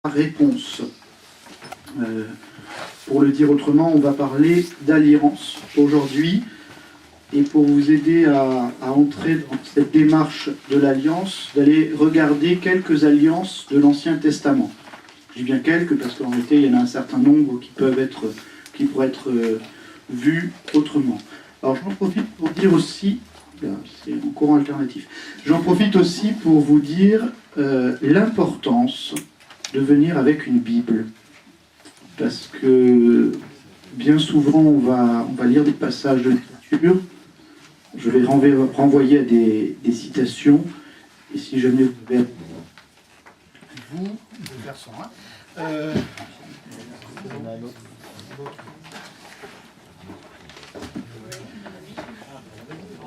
Réponse. Pour le dire autrement, on va parler d'alliance aujourd'hui. Et pour vous aider à entrer dans cette démarche de l'alliance, d'aller regarder quelques alliances de l'Ancien Testament. Je dis bien quelques parce qu'en réalité, il y en a un certain nombre qui pourraient être vus autrement. Alors j'en profite pour dire aussi, c'est en courant alternatif, j'en profite aussi pour vous dire l'importance de venir avec une Bible. Parce que bien souvent, on va lire des passages de l'écriture. Je vais renvoyer à des citations. Et si jamais vous avez... Vous, le verset 1.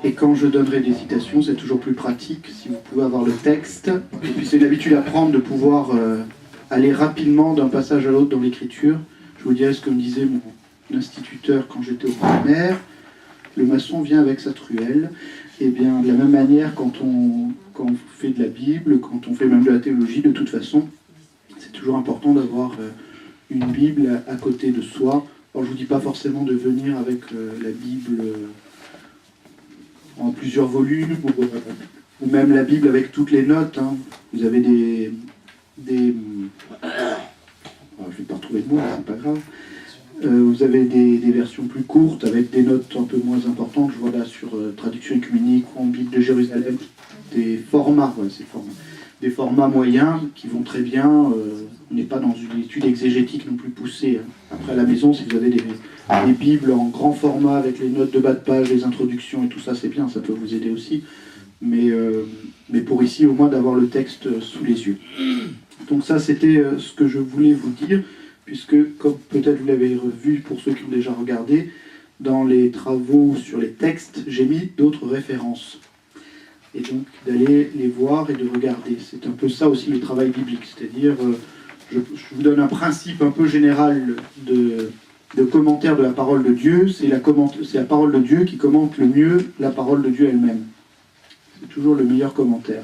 Et quand je donnerai des citations, c'est toujours plus pratique si vous pouvez avoir le texte. Et puis c'est une habitude à prendre de pouvoir aller rapidement d'un passage à l'autre dans l'écriture. Je vous dirais ce que me disait mon instituteur quand j'étais au primaire. Le maçon vient avec sa truelle. Et bien, de la même manière, quand on fait de la Bible, quand on fait même de la théologie, de toute façon, c'est toujours important d'avoir une Bible à côté de soi. Alors, je ne vous dis pas forcément de venir avec la Bible en plusieurs volumes, ou même la Bible avec toutes les notes. Hein. Vous avez je ne vais pas retrouver le mot, c'est pas grave. Vous avez des versions plus courtes avec des notes un peu moins importantes. Je vois là sur Traduction Œcuménique ou en Bible de Jérusalem des formats, des formats moyens qui vont très bien. On n'est pas dans une étude exégétique non plus poussée. Hein. Après à la maison, si vous avez des Bibles en grand format avec les notes de bas de page, les introductions et tout ça, c'est bien, ça peut vous aider aussi. Mais pour ici, au moins d'avoir le texte sous les yeux. Donc ça, c'était ce que je voulais vous dire, puisque, comme peut-être vous l'avez vu pour ceux qui ont déjà regardé, dans les travaux sur les textes, j'ai mis d'autres références. Et donc d'aller les voir et de regarder. C'est un peu ça aussi le travail biblique, c'est-à-dire, je vous donne un principe un peu général de commentaire de la parole de Dieu, c'est la parole de Dieu qui commente le mieux la parole de Dieu elle-même. C'est toujours le meilleur commentaire.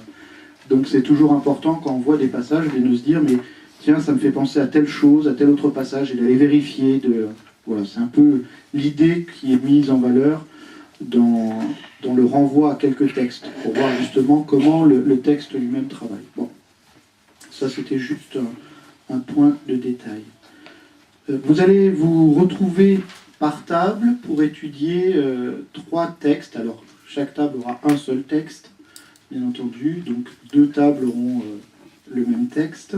Donc c'est toujours important quand on voit des passages de se dire mais tiens ça me fait penser à telle chose, à tel autre passage et d'aller vérifier. Voilà, c'est un peu l'idée qui est mise en valeur dans le renvoi à quelques textes pour voir justement comment le texte lui-même travaille. Bon, ça c'était juste un point de détail. Vous allez vous retrouver par table pour étudier 3 textes. Alors chaque table aura un seul texte. Bien entendu, donc 2 tables auront le même texte.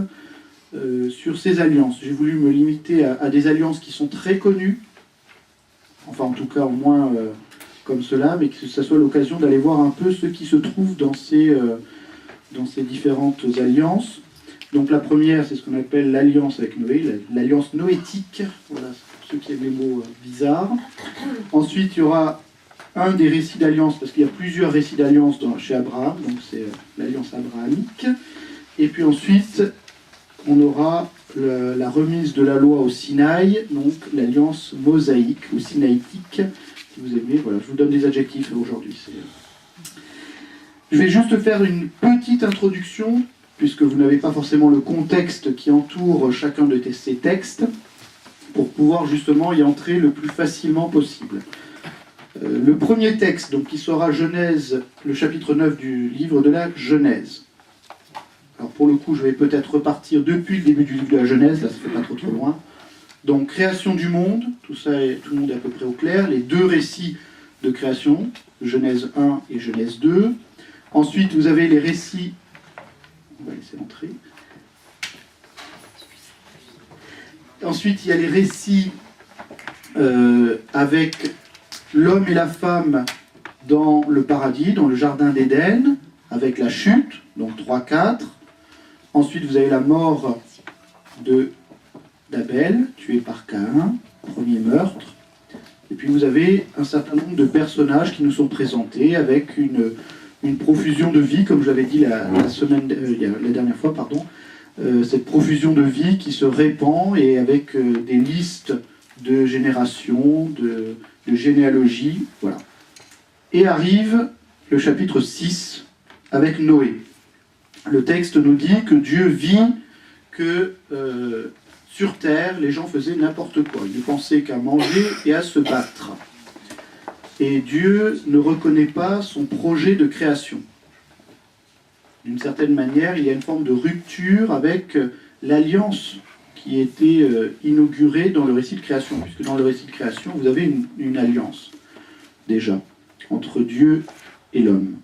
Sur ces alliances, j'ai voulu me limiter à des alliances qui sont très connues, enfin en tout cas au moins comme cela, mais que ça soit l'occasion d'aller voir un peu ce qui se trouve dans ces différentes alliances. Donc la première, c'est ce qu'on appelle l'alliance avec Noé, l'alliance noétique, voilà, pour ceux qui aiment les mots bizarres. Ensuite, il y aura un des récits d'alliance, parce qu'il y a plusieurs récits d'alliance chez Abraham, donc c'est l'alliance abrahamique. Et puis ensuite, on aura la remise de la loi au Sinaï, donc l'alliance mosaïque ou sinaïtique, si vous aimez. Voilà, je vous donne des adjectifs aujourd'hui. Je vais juste faire une petite introduction, puisque vous n'avez pas forcément le contexte qui entoure chacun de ces textes, pour pouvoir justement y entrer le plus facilement possible. Le premier texte, donc, qui sera Genèse, le chapitre 9 du livre de la Genèse. Alors pour le coup, je vais peut-être repartir depuis le début du livre de la Genèse, là ça ne fait pas trop loin. Donc création du monde, tout le monde est à peu près au clair, les 2 récits de création, Genèse 1 et Genèse 2. Ensuite, vous avez les récits, on va laisser entrer. Ensuite, il y a les récits avec l'homme et la femme dans le paradis, dans le jardin d'Éden, avec la chute, donc 3-4. Ensuite, vous avez la mort d'Abel, tué par Caïn, premier meurtre. Et puis vous avez un certain nombre de personnages qui nous sont présentés avec une profusion de vie, comme j'avais dit la dernière fois, cette profusion de vie qui se répand et avec des listes de générations, de généalogie, voilà. Et arrive le chapitre 6 avec Noé. Le texte nous dit que Dieu vit que sur Terre, les gens faisaient n'importe quoi. Ils ne pensaient qu'à manger et à se battre. Et Dieu ne reconnaît pas son projet de création. D'une certaine manière, il y a une forme de rupture avec l'alliance qui était inaugurée dans le récit de création. Puisque dans le récit de création, vous avez une alliance, déjà, entre Dieu et l'homme.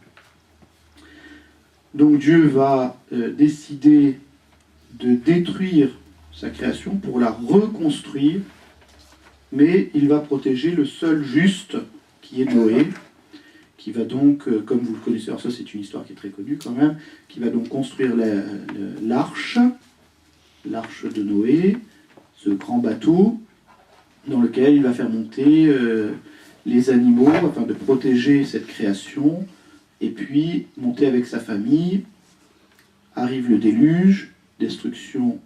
Donc Dieu va décider de détruire sa création pour la reconstruire, mais il va protéger le seul juste, qui est Noé, qui va donc, comme vous le connaissez, alors ça c'est une histoire qui est très connue quand même, qui va donc construire l'arche de Noé, ce grand bateau, dans lequel il va faire monter les animaux, afin de protéger cette création, et puis monter avec sa famille. Arrive le déluge, destruction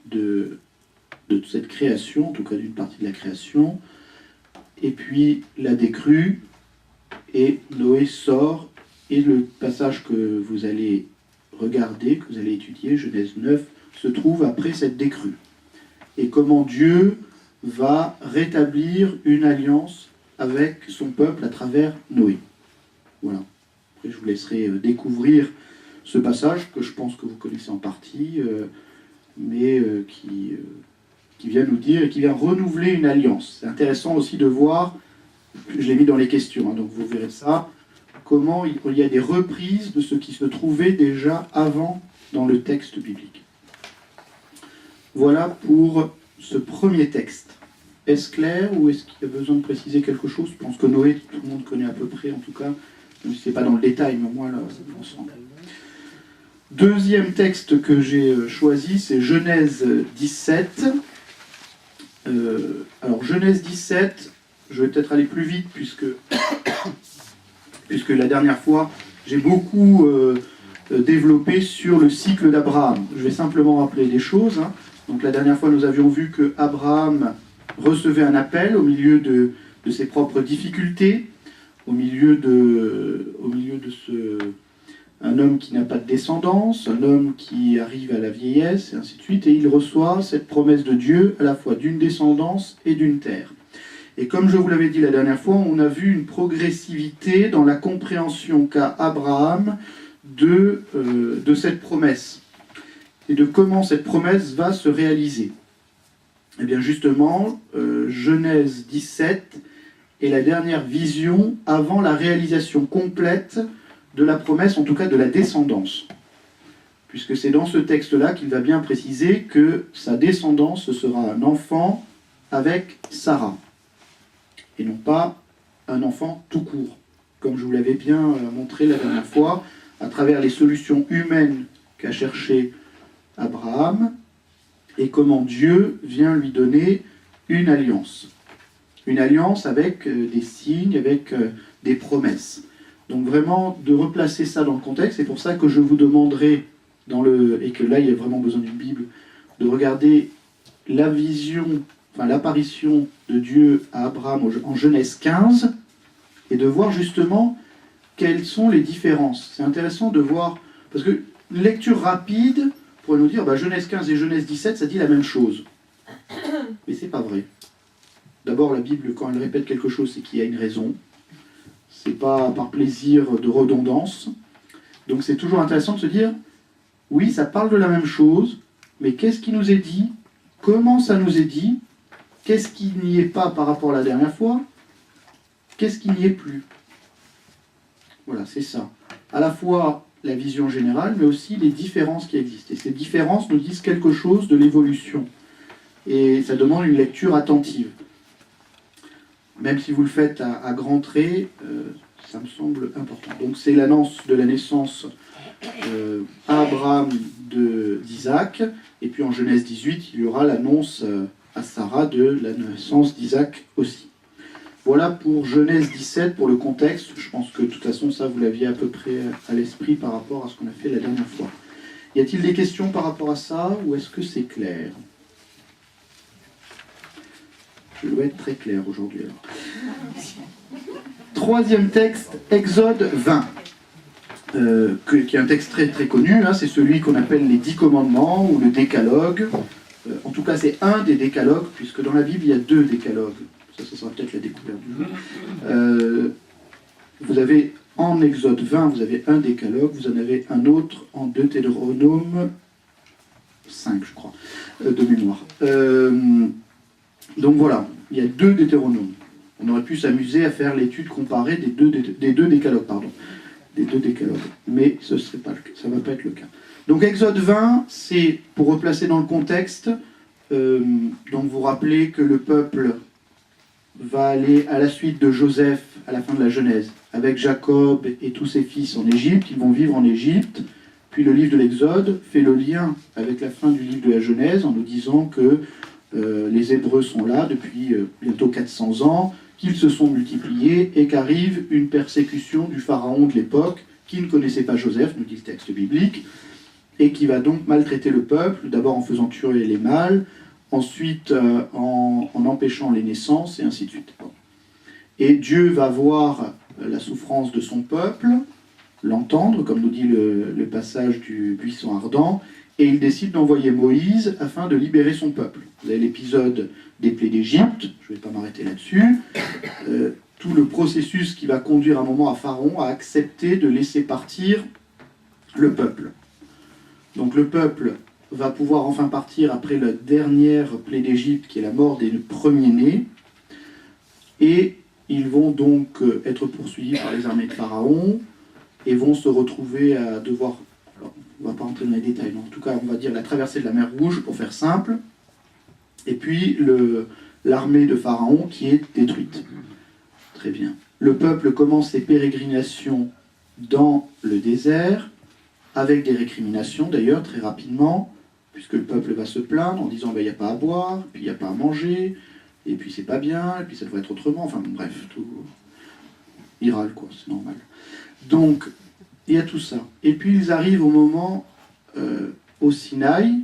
de cette création, en tout cas d'une partie de la création, et puis la décrue, et Noé sort, et le passage que vous allez regarder, que vous allez étudier, Genèse 9, se trouve après cette décrue. Et comment Dieu va rétablir une alliance avec son peuple à travers Noé. Voilà. Après, je vous laisserai découvrir ce passage que je pense que vous connaissez en partie, mais qui vient nous dire, et qui vient renouveler une alliance. C'est intéressant aussi de voir, je l'ai mis dans les questions, hein, donc vous verrez ça, comment il y a des reprises de ce qui se trouvait déjà avant dans le texte biblique. Voilà pour ce premier texte. Est-ce clair ou est-ce qu'il y a besoin de préciser quelque chose? Je pense que Noé, tout le monde connaît à peu près, en tout cas, même si ce n'est pas dans le détail, mais au moins là, l'ensemble. Deuxième texte que j'ai choisi, c'est Genèse 17. Alors Genèse 17, je vais peut-être aller plus vite puisque la dernière fois, j'ai beaucoup développé sur le cycle d'Abraham. Je vais simplement rappeler les choses. Hein. Donc la dernière fois, nous avions vu que Abraham recevait un appel au milieu de ses propres difficultés, au milieu de un homme qui n'a pas de descendance, un homme qui arrive à la vieillesse, et ainsi de suite, et il reçoit cette promesse de Dieu à la fois d'une descendance et d'une terre. Et comme je vous l'avais dit la dernière fois, on a vu une progressivité dans la compréhension qu'a Abraham de cette promesse, et de comment cette promesse va se réaliser. Et bien justement, Genèse 17 est la dernière vision avant la réalisation complète de la promesse, en tout cas de la descendance. Puisque c'est dans ce texte-là qu'il va bien préciser que sa descendance, ce sera un enfant avec Sarah, et non pas un enfant tout court, comme je vous l'avais bien montré la dernière fois, à travers les solutions humaines qu'a cherché Abraham, et comment Dieu vient lui donner une alliance. Une alliance avec des signes, avec des promesses. Donc vraiment, de replacer ça dans le contexte, c'est pour ça que je vous demanderai, et que là il y a vraiment besoin d'une Bible, de regarder la vision, enfin l'apparition de Dieu à Abraham en Genèse 15, et de voir justement quelles sont les différences. C'est intéressant de voir, parce que une lecture rapide pourrait nous dire, Genèse 15 et Genèse 17, ça dit la même chose. Mais c'est pas vrai. D'abord, la Bible, quand elle répète quelque chose, c'est qu'il y a une raison. C'est pas par plaisir de redondance. Donc c'est toujours intéressant de se dire, oui, ça parle de la même chose, mais qu'est-ce qui nous est dit? Comment ça nous est dit? Qu'est-ce qui n'y est pas par rapport à la dernière fois? Qu'est-ce qui n'y est plus? Voilà, c'est ça. À la fois la vision générale, mais aussi les différences qui existent. Et ces différences nous disent quelque chose de l'évolution. Et ça demande une lecture attentive. Même si vous le faites à grands traits, ça me semble important. Donc c'est l'annonce de la naissance à Abraham d'Isaac, et puis en Genèse 18, il y aura l'annonce à Sarah de la naissance d'Isaac aussi. Voilà pour Genèse 17, pour le contexte. Je pense que de toute façon, ça, vous l'aviez à peu près à l'esprit par rapport à ce qu'on a fait la dernière fois. Y a-t-il des questions par rapport à ça, ou est-ce que c'est clair? Je dois être très clair aujourd'hui. Alors. Troisième texte, Exode 20. qui est un texte très, très connu, hein, c'est celui qu'on appelle les 10 commandements ou le décalogue. En tout cas, c'est un des décalogues, puisque dans la Bible, il y a 2 décalogues. Ça sera peut-être la découverte du jour. Vous avez en Exode 20, vous avez un décalogue, vous en avez un autre en Deutéronome 5, je crois, de mémoire. Donc voilà, il y a 2 Deutéronomes. On aurait pu s'amuser à faire l'étude comparée des deux décalogues, pardon. Des 2 décalogues. Mais ça ne va pas être le cas. Donc Exode 20, c'est, pour replacer dans le contexte, donc vous rappelez que le peuple va aller à la suite de Joseph à la fin de la Genèse, avec Jacob et tous ses fils en Égypte. Ils vont vivre en Égypte. Puis le livre de l'Exode fait le lien avec la fin du livre de la Genèse en nous disant que les Hébreux sont là depuis bientôt 400 ans, qu'ils se sont multipliés et qu'arrive une persécution du pharaon de l'époque qui ne connaissait pas Joseph, nous dit le texte biblique, et qui va donc maltraiter le peuple, d'abord en faisant tuer les mâles, ensuite en empêchant les naissances, et ainsi de suite. Et Dieu va voir la souffrance de son peuple, l'entendre, comme nous dit le passage du buisson ardent, et il décide d'envoyer Moïse afin de libérer son peuple. Vous avez l'épisode des plaies d'Égypte, je ne vais pas m'arrêter là-dessus, tout le processus qui va conduire un moment à Pharaon à accepter de laisser partir le peuple. Donc le peuple va pouvoir enfin partir après la dernière plaie d'Égypte, qui est la mort des premiers-nés, et ils vont donc être poursuivis par les armées de Pharaon, et vont se retrouver à devoir, alors, on ne va pas rentrer dans les détails, mais en tout cas on va dire la traversée de la mer Rouge, pour faire simple, et puis l'armée de Pharaon qui est détruite. Très bien. Le peuple commence ses pérégrinations dans le désert, avec des récriminations d'ailleurs, très rapidement, puisque le peuple va se plaindre en disant il n'y a pas à boire, puis il n'y a pas à manger, et puis c'est pas bien, et puis ça devrait être autrement, enfin bref, tout. Ils râlent quoi, c'est normal. Donc, il y a tout ça. Et puis ils arrivent au moment au Sinaï,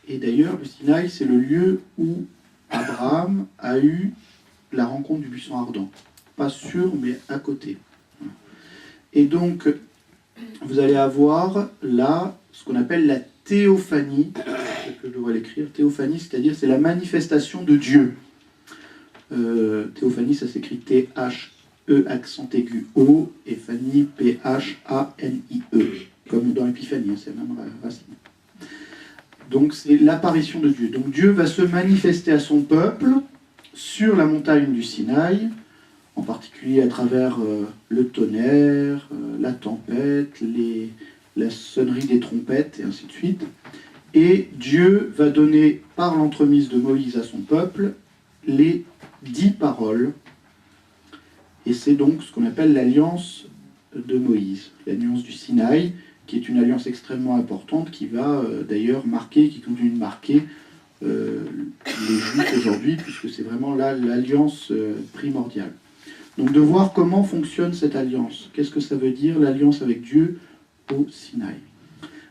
et d'ailleurs le Sinaï c'est le lieu où Abraham a eu la rencontre du buisson ardent. Pas sûr, mais à côté. Et donc, vous allez avoir là ce qu'on appelle la théophanie, je devrais l'écrire, théophanie, c'est-à-dire c'est la manifestation de Dieu. Théophanie, ça s'écrit T-H-E accent aigu O, et Fanny P-H-A-N-I-E, comme dans l'épiphanie, c'est la même racine. Donc c'est l'apparition de Dieu. Donc Dieu va se manifester à son peuple sur la montagne du Sinaï, en particulier à travers le tonnerre, la tempête, la sonnerie des trompettes, et ainsi de suite. Et Dieu va donner, par l'entremise de Moïse à son peuple, les 10 paroles. Et c'est donc ce qu'on appelle l'alliance de Moïse, l'alliance du Sinaï, qui est une alliance extrêmement importante, qui va d'ailleurs marquer, qui continue de marquer les Juifs aujourd'hui, puisque c'est vraiment là l'alliance primordiale. Donc de voir comment fonctionne cette alliance. Qu'est-ce que ça veut dire, l'alliance avec Dieu au Sinaï?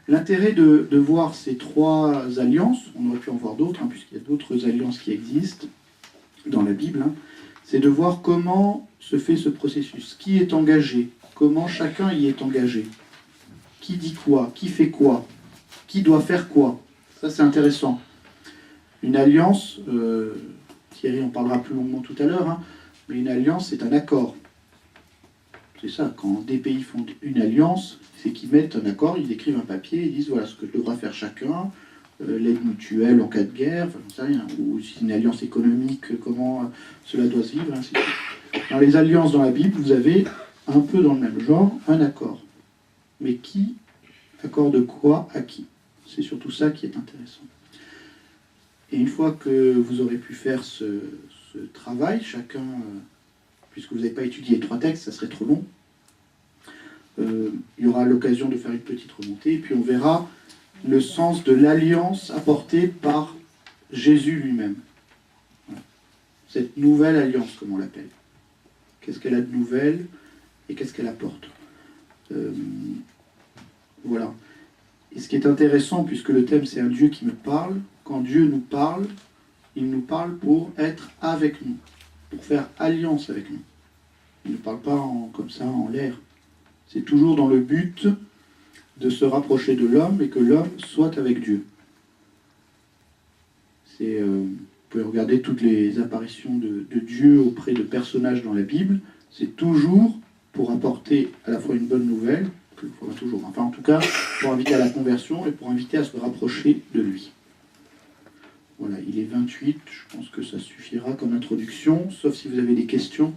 L'intérêt de voir ces 3 alliances, on aurait pu en voir d'autres, puisqu'il y a d'autres alliances qui existent dans la Bible, c'est de voir comment se fait ce processus, qui est engagé, comment chacun y est engagé, qui dit quoi, qui fait quoi, qui doit faire quoi. Ça c'est intéressant. Une alliance, Thierry en parlera plus longuement tout à l'heure, mais une alliance c'est un accord. C'est ça, quand des pays font une alliance, c'est qu'ils mettent un accord, ils écrivent un papier, ils disent voilà ce que devra faire chacun, l'aide mutuelle en cas de guerre, enfin j'en sais rien, ou si c'est une alliance économique, comment cela doit se vivre, ainsi de suite. Dans les alliances dans la Bible, vous avez un peu dans le même genre, un accord. Mais qui accorde quoi à qui? C'est surtout ça qui est intéressant. Et une fois que vous aurez pu faire ce travail, chacun, puisque vous n'avez pas étudié les 3 textes, ça serait trop long, il y aura l'occasion de faire une petite remontée, et puis on verra le sens de l'alliance apportée par Jésus lui-même. Voilà. Cette nouvelle alliance, comme on l'appelle. Qu'est-ce qu'elle a de nouvelle et qu'est-ce qu'elle apporte? Voilà. Et ce qui est intéressant, puisque le thème c'est un Dieu qui me parle, quand Dieu nous parle, il nous parle pour être avec nous, pour faire alliance avec nous. Il ne parle pas comme ça en l'air. C'est toujours dans le but de se rapprocher de l'homme et que l'homme soit avec Dieu. Vous pouvez regarder toutes les apparitions de Dieu auprès de personnages dans la Bible, c'est toujours pour apporter à la fois une bonne nouvelle, enfin en tout cas pour inviter à la conversion et pour inviter à se rapprocher de lui. Voilà, il est 28, je pense que ça suffira comme introduction, sauf si vous avez des questions.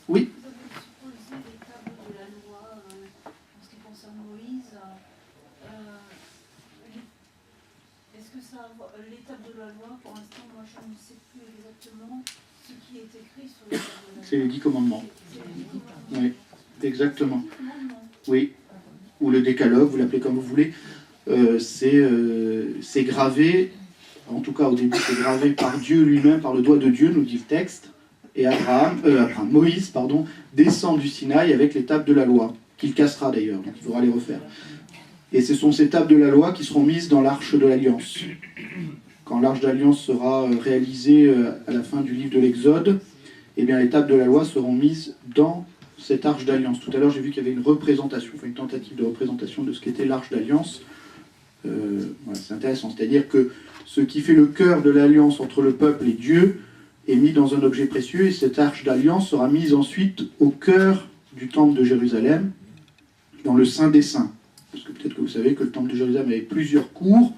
Oui. Vous avez supposé les tables de la loi en ce qui concerne Moïse. Est-ce que ça, les tables de la loi, pour l'instant, moi je ne sais plus exactement ce qui est écrit sur les tables de la loi. C'est les 10 commandements. C'est les 10 commandements. Oui, exactement. Les 10 commandements. Oui, ou le décalogue, vous l'appelez comme vous voulez. C'est gravé, en tout cas au début c'est gravé par Dieu lui-même, par le doigt de Dieu, nous dit le texte, et Moïse descend du Sinaï avec les tables de la loi, qu'il cassera d'ailleurs, donc il faudra les refaire. Et ce sont ces tables de la loi qui seront mises dans l'arche de l'Alliance. Quand l'arche d'Alliance sera réalisée à la fin du livre de l'Exode, eh bien les tables de la loi seront mises dans cette arche d'Alliance. Tout à l'heure j'ai vu qu'il y avait une représentation, enfin une tentative de représentation de ce qu'était l'arche d'Alliance. Voilà, c'est intéressant, c'est-à-dire que ce qui fait le cœur de l'alliance entre le peuple et Dieu est mis dans un objet précieux, et cette arche d'alliance sera mise ensuite au cœur du temple de Jérusalem, dans le Saint des Saints. Parce que peut-être que vous savez que le temple de Jérusalem avait plusieurs cours.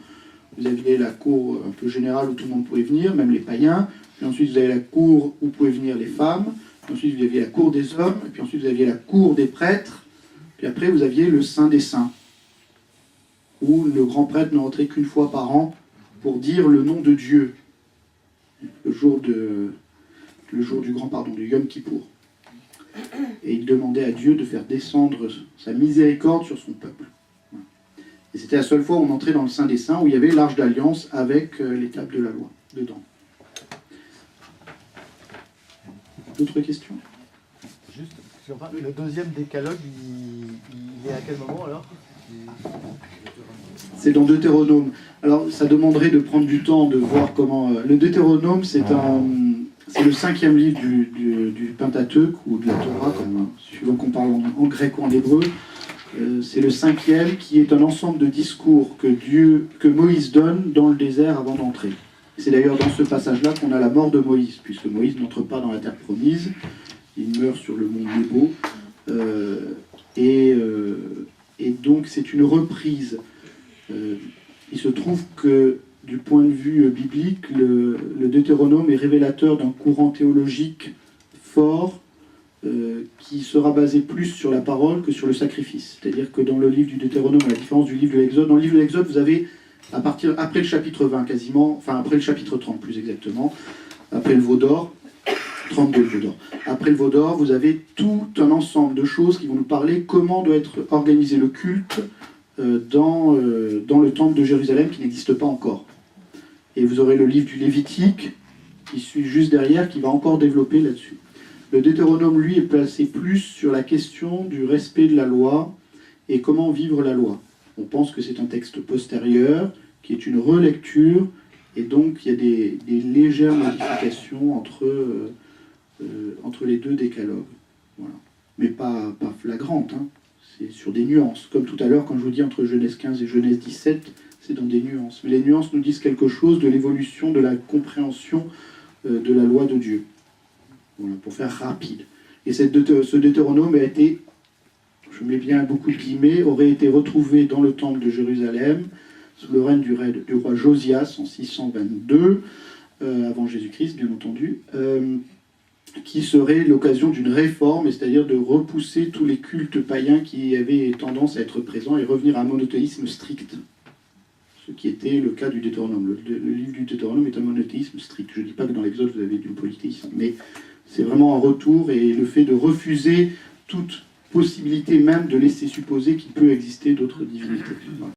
Vous aviez la cour un peu générale où tout le monde pouvait venir, même les païens, puis ensuite vous avez la cour où pouvaient venir les femmes, puis ensuite vous aviez la cour des hommes, et puis ensuite vous aviez la cour des prêtres, puis après vous aviez le Saint des Saints, où le grand prêtre ne rentrait qu'une fois par an pour dire le nom de Dieu, le jour du grand pardon, du Yom Kippour. Et il demandait à Dieu de faire descendre sa miséricorde sur son peuple. Et c'était la seule fois où on entrait dans le Saint des Saints, où il y avait l'arche d'alliance avec les tables de la loi dedans. D'autres questions? Juste, le deuxième décalogue, il est à quel moment alors? C'est dans Deutéronome. Alors, ça demanderait de prendre du temps de voir comment... le Deutéronome, c'est le 5e livre du Pentateuque, ou de la Torah, suivant qu'on parle en grec ou en hébreu. C'est le 5e, qui est un ensemble de discours que Moïse donne dans le désert avant d'entrer. C'est d'ailleurs dans ce passage-là qu'on a la mort de Moïse, puisque Moïse n'entre pas dans la terre promise, il meurt sur le mont Nebo, et donc c'est une reprise. Il se trouve que du point de vue biblique, le Deutéronome est révélateur d'un courant théologique fort qui sera basé plus sur la parole que sur le sacrifice. C'est-à-dire que dans le livre du Deutéronome, à la différence du livre de l'Exode, dans le livre de l'Exode, vous avez, après le chapitre 20 quasiment, enfin après le chapitre 30 plus exactement, après le veau d'or, 32 le veau d'or. Après le veau d'or, vous avez tout un ensemble de choses qui vont nous parler comment doit être organisé le culte dans le temple de Jérusalem qui n'existe pas encore. Et vous aurez le livre du Lévitique qui suit juste derrière, qui va encore développer là-dessus. Le Deutéronome, lui, est placé plus sur la question du respect de la loi et comment vivre la loi. On pense que c'est un texte postérieur, qui est une relecture, et donc il y a des légères modifications entre les deux décalogues. Voilà. Mais pas flagrantes, hein. C'est sur des nuances. Comme tout à l'heure, quand je vous dis entre Genèse 15 et Genèse 17, c'est dans des nuances. Mais les nuances nous disent quelque chose de l'évolution de la compréhension de la loi de Dieu. Voilà, pour faire rapide. Et ce Deutéronome a été, je mets bien beaucoup de guillemets, aurait été retrouvé dans le temple de Jérusalem sous le règne du roi Josias en 622, avant Jésus-Christ, bien entendu, qui serait l'occasion d'une réforme, c'est-à-dire de repousser tous les cultes païens qui avaient tendance à être présents et revenir à un monothéisme strict. Ce qui était le cas du Deutéronome. Le livre du Deutéronome est un monothéisme strict. Je ne dis pas que dans l'Exode vous avez du polythéisme, mais c'est vraiment un retour, et le fait de refuser toute possibilité même de laisser supposer qu'il peut exister d'autres divinités. Voilà.